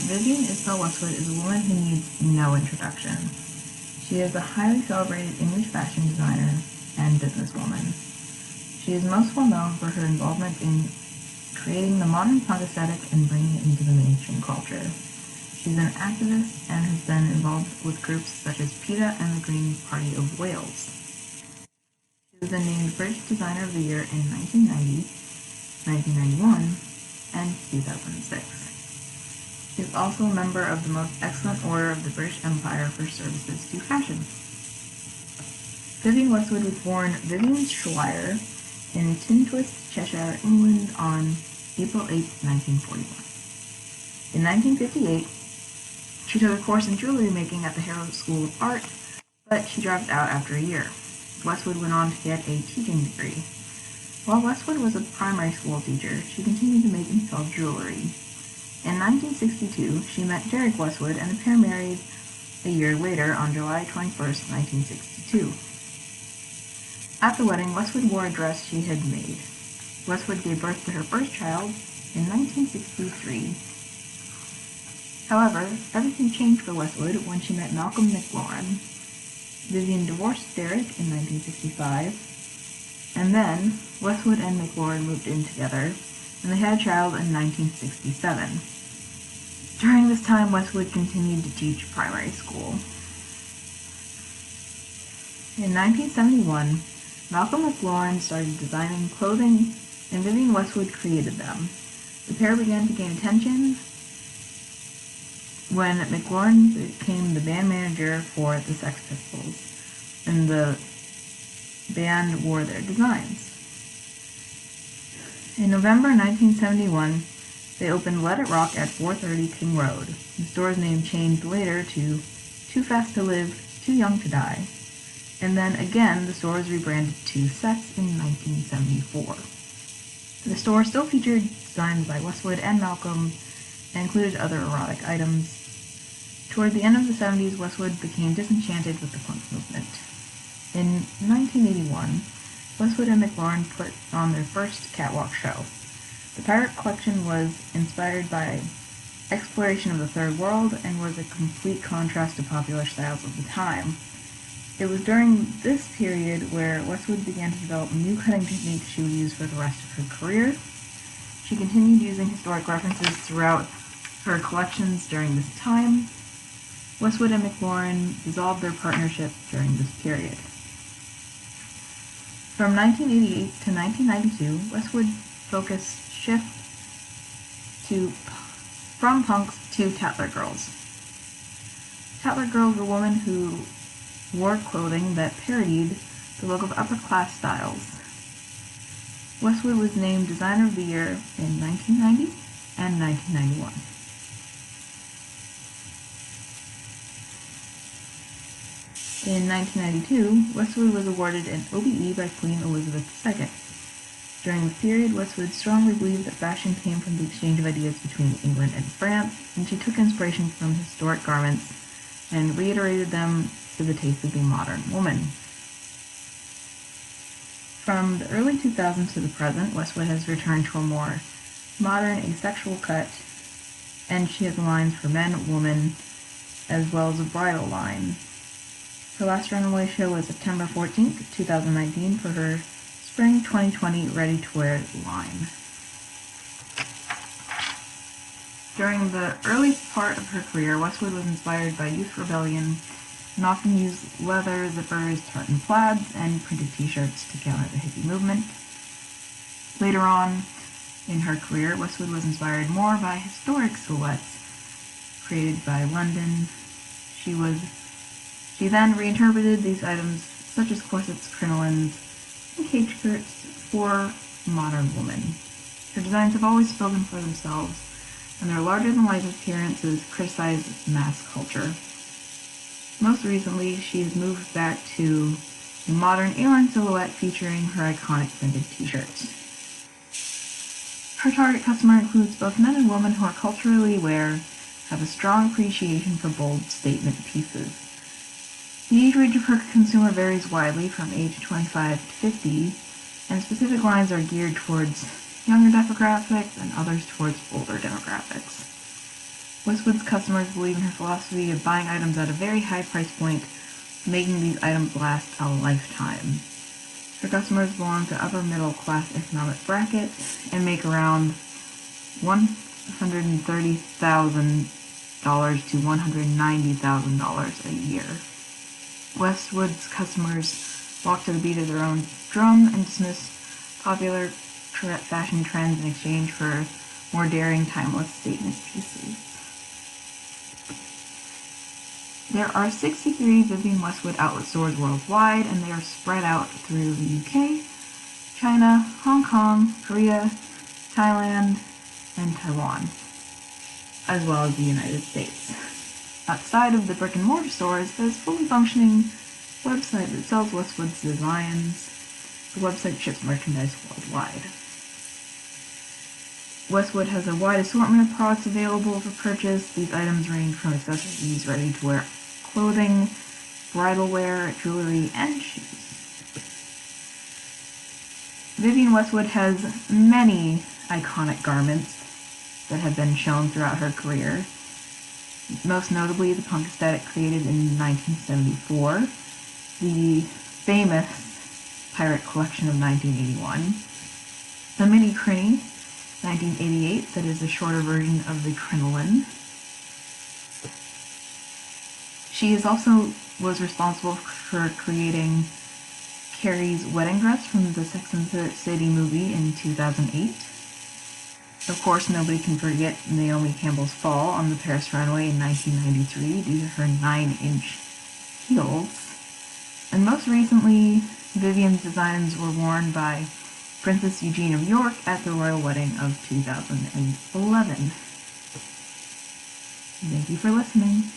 Vivienne Westwood is a woman who needs no introduction. She is a highly celebrated English fashion designer and businesswoman. She is most well known for her involvement in creating the modern punk aesthetic and bringing it into the mainstream culture. She's an activist and has been involved with groups such as PETA and the Green Party of Wales. She was then named British Designer of the Year in 1990, 1991, and 2006. She is also a member of the Most Excellent Order of the British Empire for services to fashion. Vivienne Westwood was born Vivienne Schweier in Tintwist, Cheshire, England on April 8, 1941. In 1958, she took a course in jewelry making at the Harrow School of Art, but she dropped out after a year. Westwood went on to get a teaching degree. While Westwood was a primary school teacher, she continued to make and sell jewelry. In 1962, she met Derek Westwood, and the pair married a year later on July 21, 1962. At the wedding, Westwood wore a dress she had made. Westwood gave birth to her first child in 1963. However, everything changed for Westwood when she met Malcolm McLaurin. Vivienne divorced Derek in 1965, and then Westwood and McLaurin moved in together, and they had a child in 1967. During this time, Westwood continued to teach primary school. In 1971, Malcolm McLaurin started designing clothing, and Vivienne Westwood created them. The pair began to gain attention when McLaurin became the band manager for the Sex Pistols, and the band wore their designs. In November 1971, they opened Let It Rock at 430 King Road. The store's name changed later to Too Fast to Live, Too Young to Die, and then again the store was rebranded to Sex in 1974. The store still featured designs by Westwood and Malcolm and included other erotic items. Toward the end of the 70s, Westwood became disenchanted with the punk movement. In 1981, Westwood and McLaurin put on their first catwalk show. The Pirate collection was inspired by exploration of the Third World and was a complete contrast to popular styles of the time. It was during this period where Westwood began to develop new cutting techniques she would use for the rest of her career. She continued using historic references throughout her collections during this time. Westwood and McLaurin dissolved their partnership during this period. From 1988 to 1992, Westwood's focus shift from punks to Tatler girls. Tatler girls were women who wore clothing that parodied the look of upper-class styles. Westwood was named Designer of the Year in 1990 and 1991. In 1992, Westwood was awarded an OBE by Queen Elizabeth II. During this period, Westwood strongly believed that fashion came from the exchange of ideas between England and France, and she took inspiration from historic garments and reiterated them to the taste of the modern woman. From the early 2000s to the present, Westwood has returned to a more modern, asexual cut, and she has lines for men, women, as well as a bridal line. Her last runway show was September 14th, 2019 for her Spring 2020 ready-to-wear line. During the early part of her career, Westwood was inspired by youth rebellion and often used leather, zippers, tartan plaids, and printed t-shirts to counter the hippie movement. Later on in her career, Westwood was inspired more by historic silhouettes created by London. She then reinterpreted these items, such as corsets, crinolines, and cape skirts, for modern women. Her designs have always spoken for themselves, and their larger-than-life appearances criticize mass culture. Most recently, she has moved back to a modern A-line silhouette featuring her iconic printed t-shirts. Her target customer includes both men and women who are culturally aware, have a strong appreciation for bold statement pieces. The age range of her consumer varies widely from age 25 to 50, and specific lines are geared towards younger demographics and others towards older demographics. Westwood's customers believe in her philosophy of buying items at a very high price point, making these items last a lifetime. Her customers belong to upper middle class economic brackets and make around $130,000 to $190,000 a year. Westwood's customers walk to the beat of their own drum and dismiss popular fashion trends in exchange for more daring, timeless statement pieces. There are 63 Vivienne Westwood outlet stores worldwide, and they are spread out through the UK, China, Hong Kong, Korea, Thailand, and Taiwan, as well as the United States. Outside of the brick-and-mortar stores, there's a fully functioning website that sells Westwood's designs. The website ships merchandise worldwide. Westwood has a wide assortment of products available for purchase. These items range from accessories, ready-to-wear clothing, bridal wear, jewelry, and shoes. Vivienne Westwood has many iconic garments that have been shown throughout her career. Most notably, the punk aesthetic created in 1974, the famous Pirate Collection of 1981, the Mini Crinny, 1988, that is a shorter version of the crinoline. She was responsible for creating Carrie's wedding dress from the Sex and the City movie in 2008. Of course, nobody can forget Naomi Campbell's fall on the Paris runway in 1993 due to her 9-inch heels. And most recently, Vivienne's designs were worn by Princess Eugene of York at the royal wedding of 2011. Thank you for listening.